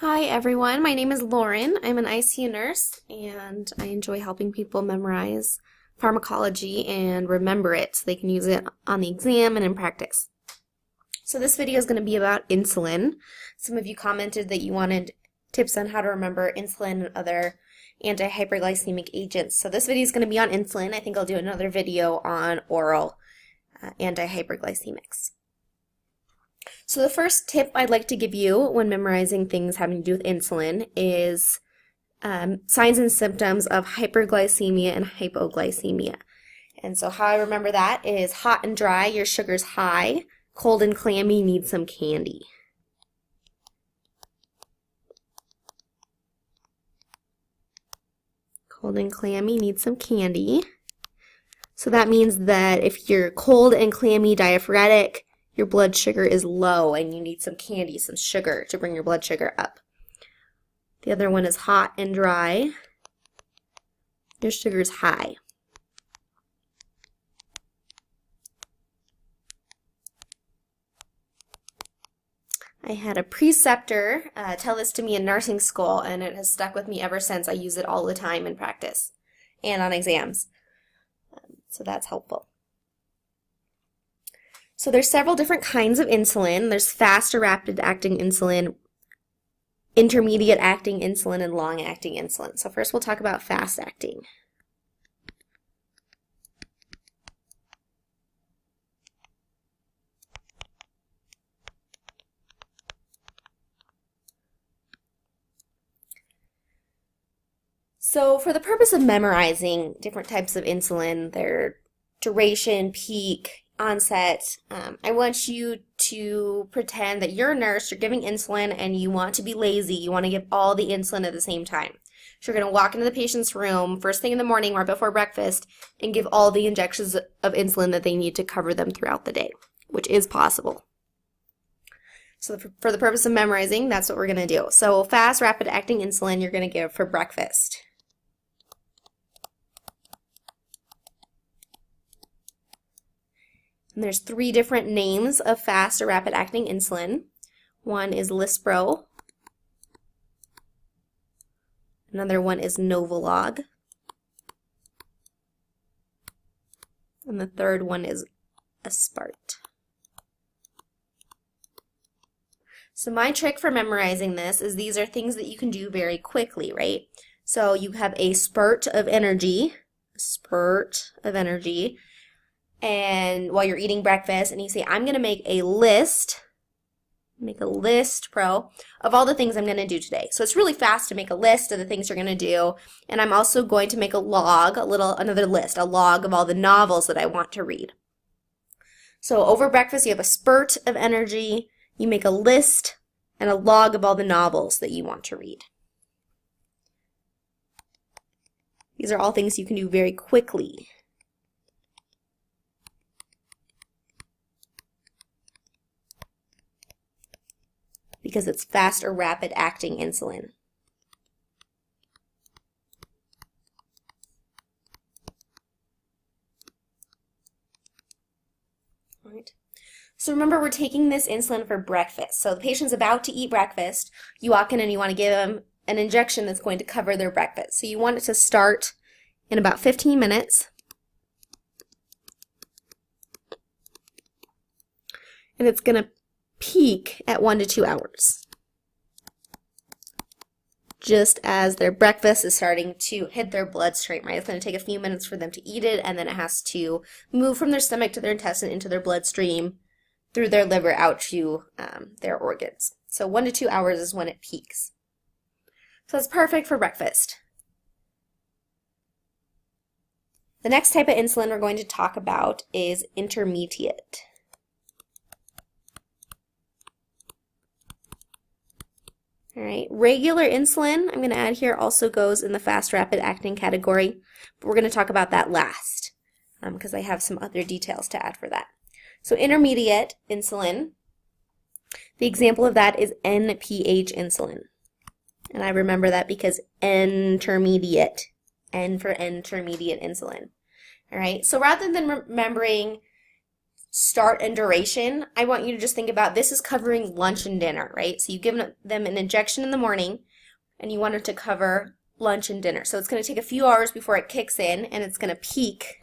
Hi everyone, my name is Lauren. I'm an ICU nurse and I enjoy helping people memorize pharmacology and remember it so they can use it on the exam and in practice. So this video is going to be about insulin. Some of you commented that you wanted tips on how to remember insulin and other anti-hyperglycemic agents. So this video is going to be on insulin. I think I'll do another video on oral antihyperglycemics. So the first tip I'd like to give you when memorizing things having to do with insulin is signs and symptoms of hyperglycemia and hypoglycemia. And so how I remember that is hot and dry, your sugar's high. Cold and clammy, need some candy. Cold and clammy, need some candy. So that means that if you're cold and clammy, diaphoretic, your blood sugar is low and you need some candy, some sugar to bring your blood sugar up. The other one is hot and dry. Your sugar's high. I had a preceptor tell this to me in nursing school, and it has stuck with me ever since. I use it all the time in practice and on exams. So that's helpful. So there's several different kinds of insulin. There's fast or rapid-acting insulin, intermediate-acting insulin, and long-acting insulin. So first we'll talk about fast-acting. So for the purpose of memorizing different types of insulin, their duration, peak, onset, I want you to pretend that you're a nurse, you're giving insulin, and you want to be lazy. You want to give all the insulin at the same time. So you're going to walk into the patient's room first thing in the morning right before breakfast and give all the injections of insulin that they need to cover them throughout the day, which is possible. So for the purpose of memorizing, that's what we're going to do. So fast, rapid-acting insulin you're going to give for breakfast. And there's three different names of fast or rapid-acting insulin. One is Lispro. Another one is Novolog. And the third one is Aspart. So my trick for memorizing this is these are things that you can do very quickly, right? So you have a spurt of energy, and while you're eating breakfast, and you say, I'm going to make a list, pro, of all the things I'm going to do today. So it's really fast to make a list of the things you're going to do, and I'm also going to make a log, another list, a log of all the novels that I want to read. So over breakfast, you have a spurt of energy, you make a list, and a log of all the novels that you want to read. These are all things you can do very quickly. Because it's fast or rapid-acting insulin. All right. So remember, we're taking this insulin for breakfast. So the patient's about to eat breakfast. You walk in and you want to give them an injection that's going to cover their breakfast. So you want it to start in about 15 minutes. And it's going to peak at 1 to 2 hours, just as their breakfast is starting to hit their bloodstream, right? It's going to take a few minutes for them to eat it, and then it has to move from their stomach to their intestine into their bloodstream, through their liver out to their organs. So 1 to 2 hours is when it peaks. So it's perfect for breakfast. The next type of insulin we're going to talk about is intermediate. All right, regular insulin, I'm going to add here, also goes in the fast rapid-acting category, but we're going to talk about that last because I have some other details to add for that. So intermediate insulin, the example of that is NPH insulin. And I remember that because intermediate, N for intermediate insulin. All right, so rather than remembering start and duration, I want you to just think about this is covering lunch and dinner, right? So you give them an injection in the morning and you want it to cover lunch and dinner. So it's going to take a few hours before it kicks in, and it's going to peak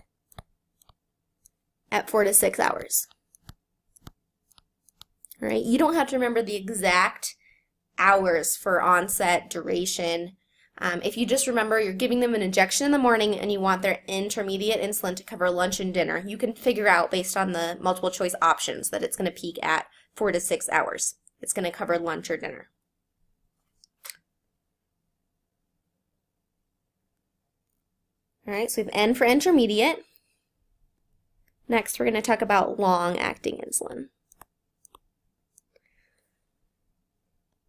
at 4 to 6 hours. All right? You don't have to remember the exact hours for onset, duration. If you just remember you're giving them an injection in the morning and you want their intermediate insulin to cover lunch and dinner, you can figure out based on the multiple choice options that it's going to peak at 4 to 6 hours. It's going to cover lunch or dinner. All right, so we have N for intermediate. Next, we're going to talk about long-acting insulin.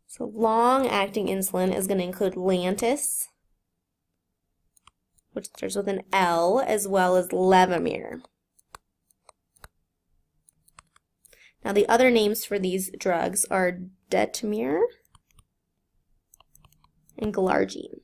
So long-acting insulin is going to include Lantus, which starts with an L, as well as Levemir. Now the other names for these drugs are Detamir and Glargine.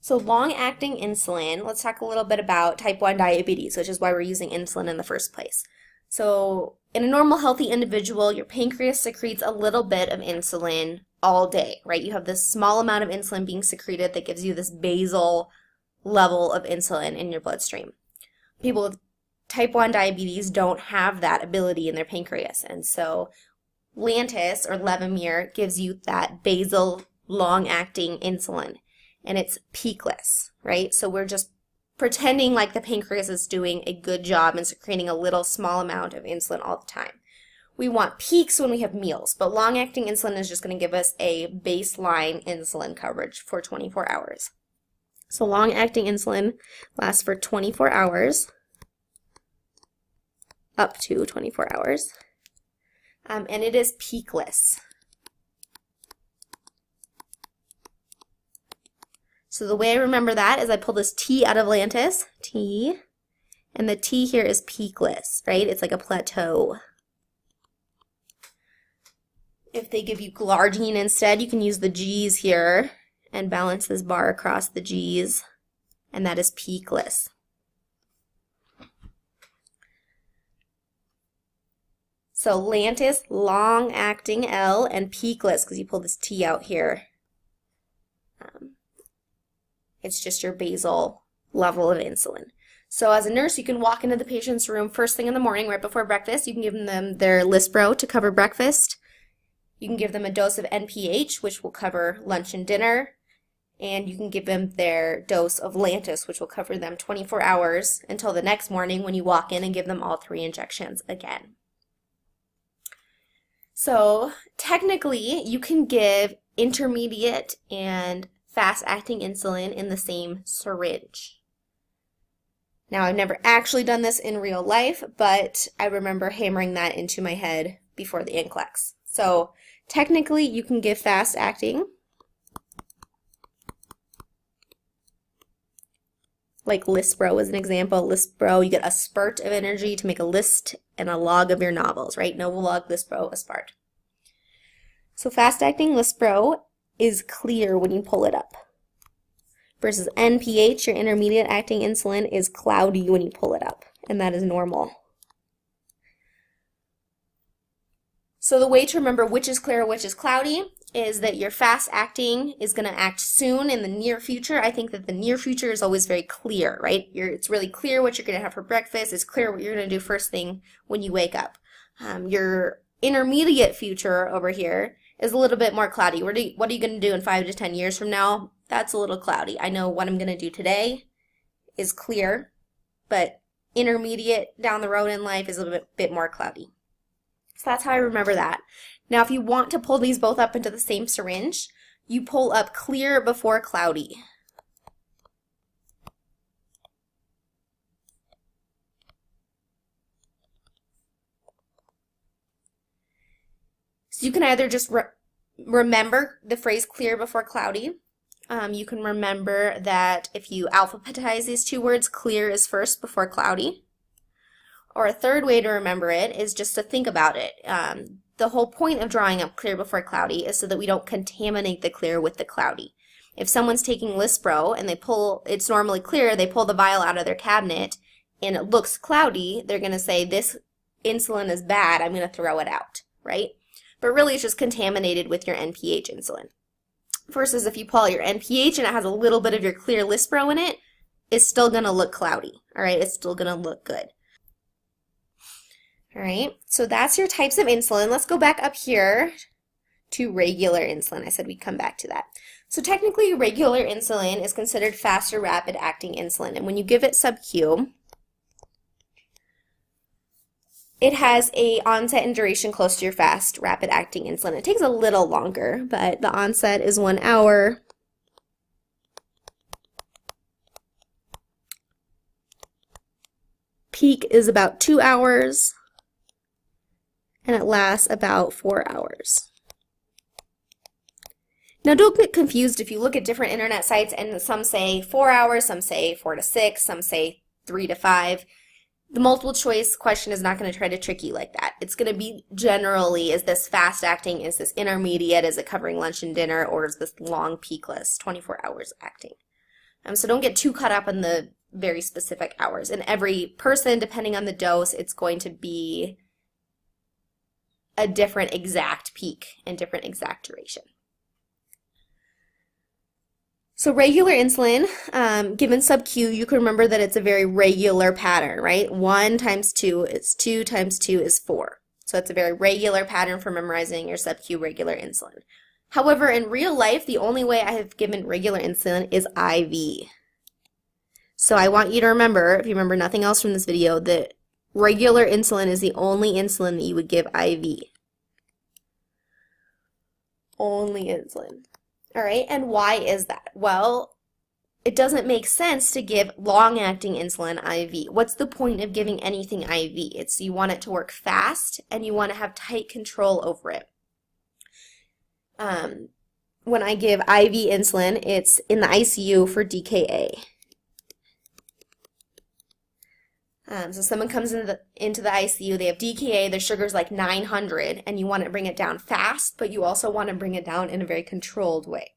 So long-acting insulin, let's talk a little bit about type 1 diabetes, which is why we're using insulin in the first place. So in a normal healthy individual, your pancreas secretes a little bit of insulin all day, right? You have this small amount of insulin being secreted that gives you this basal level of insulin in your bloodstream. People with type 1 diabetes don't have that ability in their pancreas, and so Lantus or Levemir gives you that basal long-acting insulin. And it's peakless, right? So we're just pretending like the pancreas is doing a good job and secreting a little small amount of insulin all the time. We want peaks when we have meals, but long-acting insulin is just going to give us a baseline insulin coverage for 24 hours. So long-acting insulin lasts for 24 hours, up to 24 hours, and it is peakless. So the way I remember that is I pull this T out of Lantus, T, and the T here is peakless, right? It's like a plateau. If they give you Glargine instead, you can use the G's here and balance this bar across the G's, and that is peakless. So Lantus, long-acting L, and peakless, because you pull this T out here. It's just your basal level of insulin. So as a nurse, you can walk into the patient's room first thing in the morning, right before breakfast. You can give them their Lispro to cover breakfast. You can give them a dose of NPH, which will cover lunch and dinner. And you can give them their dose of Lantus, which will cover them 24 hours until the next morning when you walk in and give them all 3 injections again. So technically, you can give intermediate and fast-acting insulin in the same syringe. Now, I've never actually done this in real life, but I remember hammering that into my head before the NCLEX. So technically, you can give fast-acting, like Lispro is an example. Lispro, you get a spurt of energy to make a list and a log of your novels, right? Novolog, Lispro, a spart. So fast-acting Lispro is clear when you pull it up. Versus NPH, your intermediate acting insulin, is cloudy when you pull it up, and that is normal. So the way to remember which is clear, which is cloudy, is that your fast acting is going to act soon in the near future. I think that the near future is always very clear, right? It's really clear what you're going to have for breakfast. It's clear what you're going to do first thing when you wake up. Your intermediate future over here is a little bit more cloudy. What are you going to do in 5 to 10 years from now? That's a little cloudy. I know what I'm going to do today is clear, but intermediate down the road in life is a bit more cloudy. So that's how I remember that. Now, if you want to pull these both up into the same syringe, you pull up clear before cloudy. So you can either just remember the phrase clear before cloudy. You can remember that if you alphabetize these two words, clear is first before cloudy. Or a third way to remember it is just to think about it. The whole point of drawing up clear before cloudy is so that we don't contaminate the clear with the cloudy. If someone's taking Lispro and they pull, it's normally clear, they pull the vial out of their cabinet and it looks cloudy, they're going to say, this insulin is bad, I'm going to throw it out, right? But really it's just contaminated with your NPH insulin. Versus if you pull out your NPH and it has a little bit of your clear Lispro in it, it's still going to look cloudy, all right? It's still going to look good. All right, so that's your types of insulin. Let's go back up here to regular insulin. I said we'd come back to that. So technically, regular insulin is considered fast or rapid-acting insulin. And when you give it sub-Q, it has a onset and duration close to your fast, rapid-acting insulin. It takes a little longer, but the onset is 1 hour. Peak is about 2 hours. And it lasts about 4 hours. Now don't get confused if you look at different internet sites and some say 4 hours, some say 4 to 6, some say 3 to 5. The multiple choice question is not going to try to trick you like that. It's going to be generally, is this fast acting, is this intermediate, is it covering lunch and dinner, or is this long peakless, 24 hours acting? So don't get too caught up in the very specific hours. And every person, depending on the dose, it's going to be a different exact peak and different exact duration. So regular insulin, given sub-Q, you can remember that it's a very regular pattern, right? 1 times 2 is 2 times 2 is 4. So it's a very regular pattern for memorizing your sub-Q regular insulin. However, in real life, the only way I have given regular insulin is IV. So I want you to remember, if you remember nothing else from this video, that regular insulin is the only insulin that you would give IV. Only insulin. All right, and why is that? Well, it doesn't make sense to give long-acting insulin IV. What's the point of giving anything IV? It's you want it to work fast and you want to have tight control over it. When I give IV insulin, it's in the ICU for DKA. So someone comes into the ICU, they have DKA, their sugar's like 900, and you want to bring it down fast, but you also want to bring it down in a very controlled way.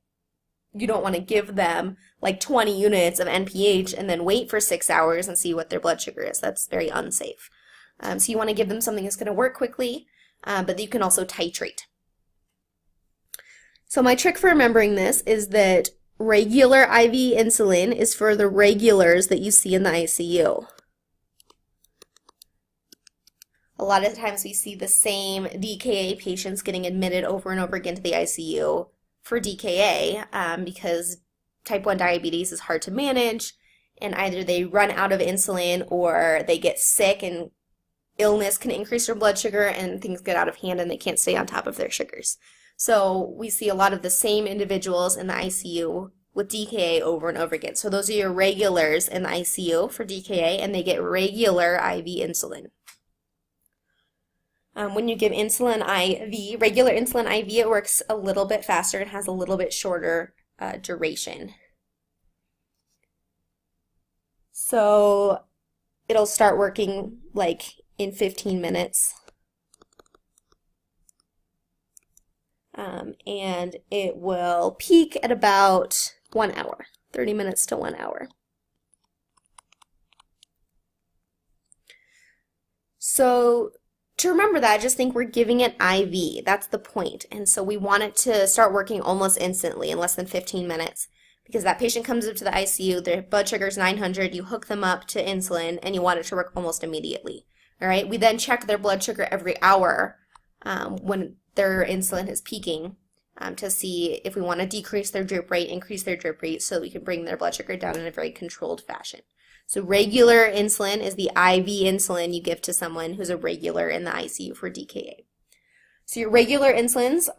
You don't want to give them like 20 units of NPH and then wait for 6 hours and see what their blood sugar is. That's very unsafe. So you want to give them something that's going to work quickly, but that you can also titrate. So my trick for remembering this is that regular IV insulin is for the regulars that you see in the ICU. A lot of times we see the same DKA patients getting admitted over and over again to the ICU for DKA because type 1 diabetes is hard to manage, and either they run out of insulin or they get sick and illness can increase their blood sugar and things get out of hand and they can't stay on top of their sugars. So we see a lot of the same individuals in the ICU with DKA over and over again. So those are your regulars in the ICU for DKA, and they get regular IV insulin. When you give insulin IV, regular insulin IV, it works a little bit faster and has a little bit shorter duration. So it'll start working like in 15 minutes. And it will peak at about 1 hour, 30 minutes to 1 hour. So to remember that, I just think we're giving it IV. That's the point. And so we want it to start working almost instantly in less than 15 minutes because that patient comes up to the ICU, their blood sugar is 900, you hook them up to insulin, and you want it to work almost immediately. All right. We then check their blood sugar every hour when their insulin is peaking to see if we want to decrease their drip rate, increase their drip rate, so we can bring their blood sugar down in a very controlled fashion. So regular insulin is the IV insulin you give to someone who's a regular in the ICU for DKA. So your regular insulins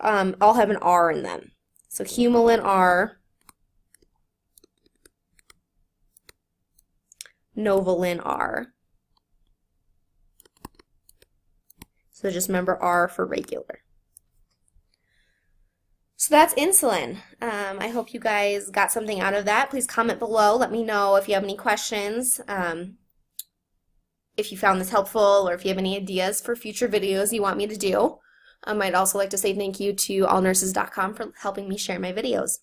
all have an R in them. So Humulin R, Novolin R. So just remember R for regular. So that's insulin. I hope you guys got something out of that. Please comment below. Let me know if you have any questions, if you found this helpful, or if you have any ideas for future videos you want me to do. I'd also like to say thank you to allnurses.com for helping me share my videos.